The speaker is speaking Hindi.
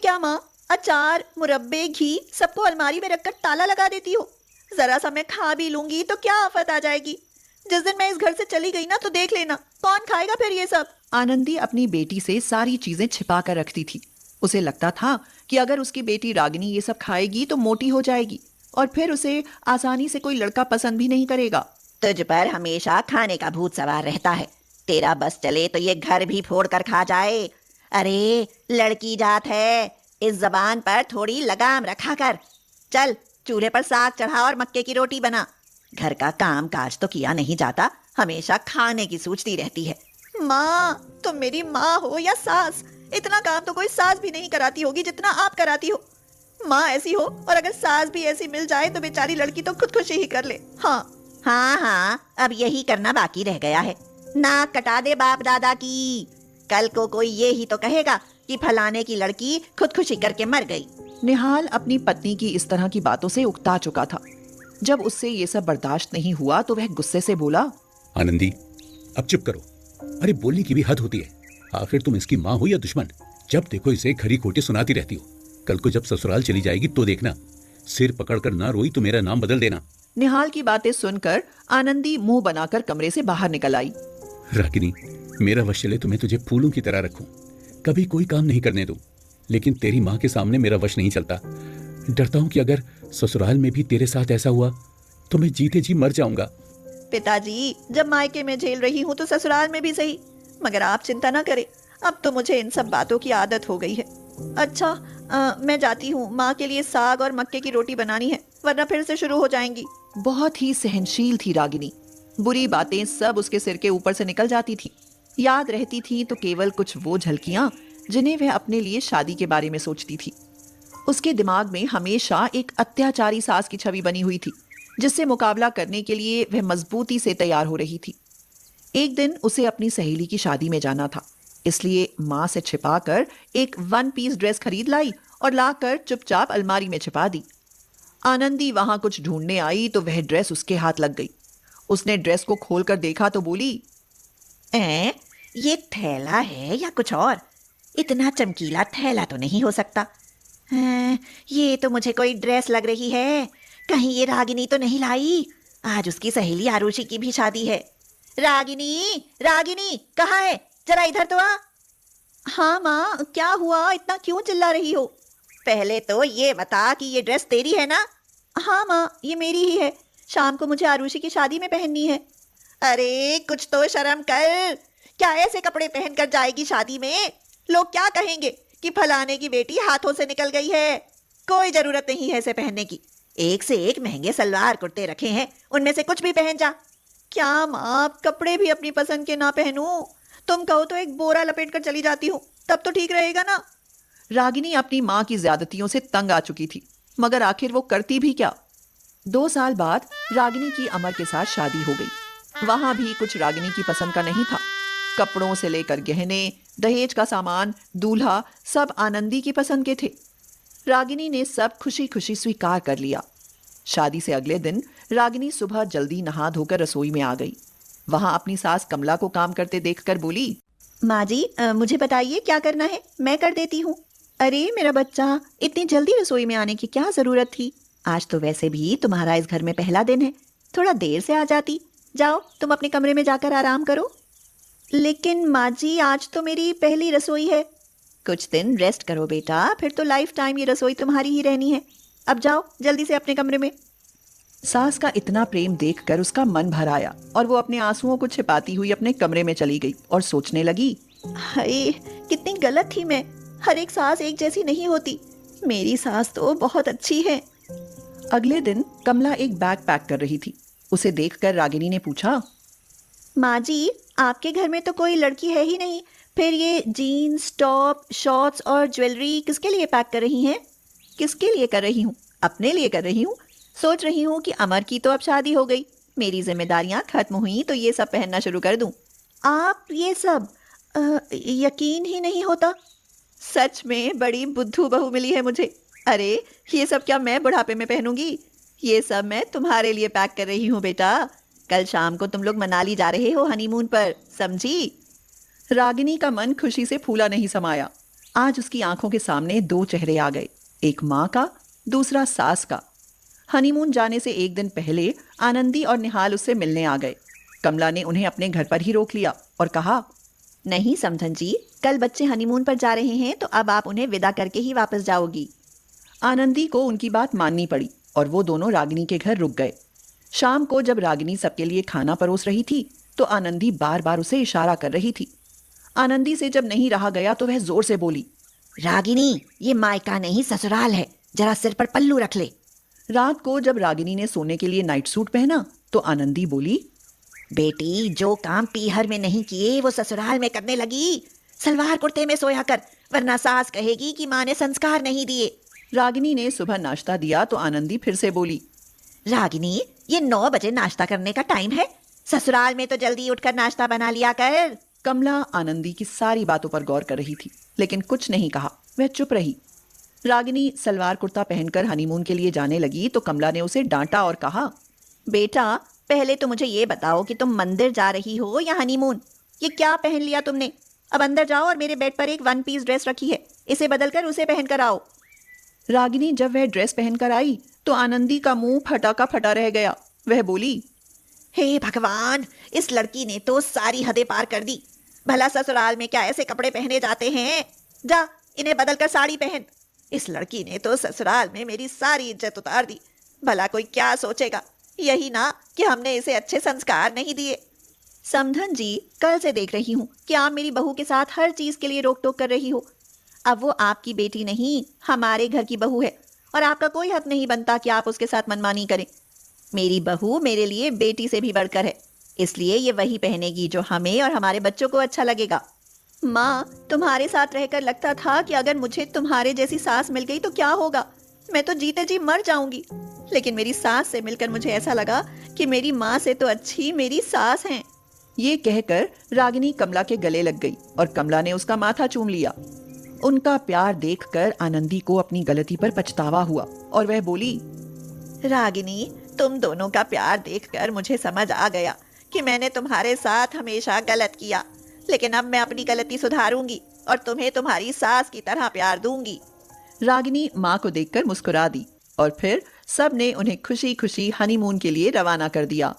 क्या माँ, अचार, मुरब्बे, घी सबको अलमारी में रखकर ताला लगा देती हो। जरा सा मैं खा भी लूंगी तो क्या आफत आ जाएगी। जिस दिन मैं इस घर से चली गई ना तो देख लेना कौन खाएगा फिर ये सब। आनंदी अपनी बेटी से सारी चीजें छिपा कर रखती थी। उसे लगता था कि अगर उसकी बेटी रागिनी ये सब खाएगी तो मोटी हो जाएगी और फिर उसे आसानी से कोई लड़का पसंद भी नहीं करेगा। तुझ पर हमेशा खाने का भूत सवार रहता है। तेरा बस चले तो ये घर भी फोड़ कर खा जाए। अरे लड़की जात है, इस जबान पर थोड़ी लगाम रखा कर। चल चूल्हे पर साग चढ़ा और मक्के की रोटी बना। घर का काम काज तो किया नहीं जाता, हमेशा खाने की सोचती रहती है। माँ, तुम मेरी माँ हो या सास, इतना काम तो कोई सास भी नहीं कराती होगी जितना आप कराती हो। माँ ऐसी हो और अगर सास भी ऐसी मिल जाए तो बेचारी लड़की तो खुदकुशी ही कर ले। हाँ हाँ हाँ, अब यही करना बाकी रह गया है। नाक कटा दे बाप दादा की। कल को कोई ये ही तो कहेगा कि फलाने की लड़की खुदकुशी करके मर गई। निहाल अपनी पत्नी की इस तरह की बातों से उकता चुका था। जब उससे ये सब बर्दाश्त नहीं हुआ तो वह गुस्से से बोला, आनंदी, अब चुप करो। अरे बोलने की भी हद होती है। आखिर तुम इसकी माँ हो या दुश्मन? जब देखो इसे खरी खोटी सुनाती रहती हो। कल को जब ससुराल चली जाएगी तो देखना, सिर पकड़कर ना रोई तो मेरा नाम बदल देना। निहाल की बातें सुनकर आनंदी मुंह बनाकर कमरे से बाहर निकल आई। रागिनी, मेरा वश चले तो मैं तुझे फूलों की तरह रखूं, कभी कोई काम नहीं करने दूं, लेकिन तेरी माँ के सामने मेरा वश नहीं चलता। डरता हूं कि अगर ससुराल में भी तेरे साथ ऐसा हुआ तो मैं जीते जी मर जाऊंगा। पिताजी, जब मायके में झेल रही हूँ तो ससुराल में भी सही। मगर आप चिंता ना करें, अब तो मुझे इन सब बातों की आदत हो गई है। अच्छा, मैं जाती हूँ, माँ के लिए साग और मक्के की रोटी बनानी है, वरना फिर से शुरू हो जाएंगी। बहुत ही सहनशील थी रागिनी। बुरी बातें सब उसके सिर के ऊपर से निकल जाती थी। याद रहती थी तो केवल कुछ वो झलकियां जिन्हें वह अपने लिए शादी के बारे में सोचती थी। उसके दिमाग में हमेशा एक अत्याचारी सास की छवि बनी हुई थी, जिससे मुकाबला करने के लिए वह मजबूती से तैयार हो रही थी। एक दिन उसे अपनी सहेली की शादी में जाना था, इसलिए माँ से छिपाकर एक 1 पीस ड्रेस खरीद लाई और लाकर चुपचाप अलमारी में छिपा दी। आनंदी वहां कुछ ढूंढने आई तो वह ड्रेस उसके हाथ लग गई। उसने ड्रेस को खोलकर देखा तो बोली, ये थैला है या कुछ और? इतना चमकीला थैला तो नहीं हो सकता। ये तो मुझे कोई ड्रेस लग रही है। कहीं ये रागिनी तो नहीं लाई? आज उसकी सहेली आरुषि की भी शादी है। रागिनी, रागिनी कहाँ है? जरा इधर तो आ। हाँ माँ, क्या हुआ? इतना क्यों चिल्ला रही हो? पहले तो ये बता कि ये ड्रेस तेरी है ना? हाँ माँ, ये मेरी ही है। शाम को मुझे आरुषि की शादी में पहननी है। अरे कुछ तो शर्म कर। क्या ऐसे कपड़े पहनकर जाएगी शादी में? लोग क्या कहेंगे कि फलाने की बेटी हाथों से निकल गई है। कोई जरूरत नहीं है इसे पहनने की। एक से एक महंगे सलवार कुर्ते रखे हैं, उनमें से कुछ भी पहन जा। क्या माँ, कपड़े भी अपनी पसंद के ना पहनूं? तुम कहो तो एक बोरा लपेट कर चली जाती हूँ, तब तो ठीक रहेगा ना। रागिनी अपनी माँ की ज्यादतियों से तंग आ चुकी थी, मगर आखिर वो करती भी क्या। 2 साल बाद रागिनी की अमर के साथ शादी हो गई। वहां भी कुछ रागिनी की पसंद का नहीं था। कपड़ों से लेकर गहने, दहेज का सामान, दूल्हा सब आनंदी की पसंद के थे। रागिनी ने सब खुशी खुशी स्वीकार कर लिया। शादी से अगले दिन रागिनी सुबह जल्दी नहा धोकर रसोई में आ गई। वहां अपनी सास कमला को काम करते देखकर बोली, माँ जी, मुझे बताइए क्या करना है, मैं कर देती हूँ। अरे मेरा बच्चा, इतनी जल्दी रसोई में आने की क्या जरूरत थी? आज तो वैसे भी तुम्हारा इस घर में पहला दिन है, थोड़ा देर से आ जाती। जाओ तुम अपने कमरे में जाकर आराम करो। लेकिन माँ जी, आज तो मेरी पहली रसोई है। कुछ दिन रेस्ट करो बेटा, फिर तो लाइफ टाइम ये रसोई तुम्हारी ही रहनी है। अब जाओ जल्दी से अपने कमरे में। सास का इतना प्रेम देखकर उसका मन भर आया और वो अपने आंसुओं को छिपाती हुई अपने कमरे में चली गई और सोचने लगी, हाय कितनी गलत थी मैं। हर एक सास एक जैसी नहीं होती। मेरी सास तो बहुत अच्छी है। अगले दिन कमला एक बैग पैक कर रही थी। उसे देखकर रागिनी ने पूछा, माँ जी, आपके घर में तो कोई लड़की है ही नहीं, फिर ये जीन्स, टॉप, शॉर्ट्स और ज्वेलरी किसके लिए पैक कर रही हैं? किसके लिए कर रही हूँ? अपने लिए कर रही हूँ। सोच रही हूँ कि अमर की तो अब शादी हो गई, मेरी जिम्मेदारियाँ खत्म हुई तो ये सब पहनना शुरू कर दूँ। आप ये सब यकीन ही नहीं होता। सच में बड़ी बुद्धू बहू मिली है मुझे। अरे ये सब क्या मैं बुढ़ापे में पहनूंगी? ये सब मैं तुम्हारे लिए पैक कर रही हूँ बेटा। कल शाम को तुम लोग मनाली जा रहे हो हनीमून पर, समझी? रागिनी का मन खुशी से फूला नहीं समाया। आज उसकी आंखों के सामने दो चेहरे आ गए, एक माँ का, दूसरा सास का। हनीमून जाने से एक दिन पहले आनंदी और निहाल उससे मिलने आ गए। कमला ने उन्हें अपने घर पर ही रोक लिया और कहा, नहीं समधन जी, कल बच्चे हनीमून पर जा रहे हैं तो अब आप उन्हें विदा करके ही वापस जाओगी। आनंदी को उनकी बात माननी पड़ी और वो दोनों रागिनी के घर रुक गए। शाम को जब रागिनी सबके लिए खाना परोस रही थी तो आनंदी बार बार उसे इशारा कर रही थी। आनंदी से जब नहीं रहा गया तो वह जोर से बोली, रागिनी, ये मायका नहीं ससुराल है, जरा सिर पर पल्लू रख ले। रात को जब रागिनी ने सोने के लिए नाइट सूट पहना तो आनंदी बोली, बेटी, जो काम पीहर में नहीं किए वो ससुराल में करने लगी। सलवार कुर्ते में सोया कर, वरना सास कहेगी कि माँ ने संस्कार नहीं दिए। रागिनी ने सुबह नाश्ता दिया तो आनंदी फिर से बोली, रागिनी, ये 9 बजे नाश्ता करने का टाइम है, ससुराल में तो जल्दी उठकर नाश्ता बना लिया कर। कमला आनंदी की सारी बातों पर गौर कर रही थी लेकिन कुछ नहीं कहा, वह चुप रही। रागिनी सलवार कुर्ता पहनकर हनीमून के लिए जाने लगी तो कमला ने उसे डांटा और कहा, बेटा, पहले तो मुझे ये बताओ कि तुम मंदिर जा रही हो या हनीमून? ये क्या पहन लिया तुमने? अब अंदर जाओ और मेरे बेड पर एक 1 पीस ड्रेस रखी है, इसे बदलकर उसे पहनकर आओ। रागिनी जब वह ड्रेस पहनकर आई तो आनंदी का मुंह फटा का फटा रह गया। वह बोली, हे भगवान, इस लड़की ने तो सारी हदें पार कर दी। भला ससुराल में क्या ऐसे कपड़े पहने जाते हैं? जा, इन्हें बदलकर साड़ी पहन। इस लड़की ने तो ससुराल में मेरी सारी इज्जत उतार दी। भला कोई क्या सोचेगा? यही ना कि हमने इसे अच्छे संस्कार नहीं दिए। समधन जी, कल से देख रही हूँ कि आप मेरी बहू के साथ हर चीज के लिए रोक टोक कर रही हो। अब वो आपकी बेटी नहीं, हमारे घर की बहू है और आपका कोई हक नहीं बनता कि आप उसके साथ मनमानी करें। मेरी बहू मेरे लिए बेटी से भी बढ़कर है, इसलिए ये वही पहनेगी जो हमें और हमारे बच्चों को अच्छा लगेगा। माँ, तुम्हारे साथ रहकर लगता था कि अगर मुझे तुम्हारे जैसी सास मिल गई तो क्या होगा, मैं तो जीते जी मर जाऊंगी। लेकिन मेरी सास से मिलकर मुझे ऐसा लगा कि मेरी माँ से तो अच्छी मेरी सास हैं। ये कहकर रागिनी कमला के गले लग गई और कमला ने उसका माथा चूम लिया। उनका प्यार देखकर आनंदी को अपनी गलती पर पछतावा हुआ और वह बोली, रागिनी, तुम दोनों का प्यार देखकर मुझे समझ आ गया कि मैंने तुम्हारे साथ हमेशा गलत किया, लेकिन अब मैं अपनी गलती सुधारूंगी और तुम्हें तुम्हारी सास की तरह प्यार दूंगी। रागिनी माँ को देखकर मुस्कुरा दी और फिर सब ने उन्हें खुशी खुशी हनीमून के लिए रवाना कर दिया।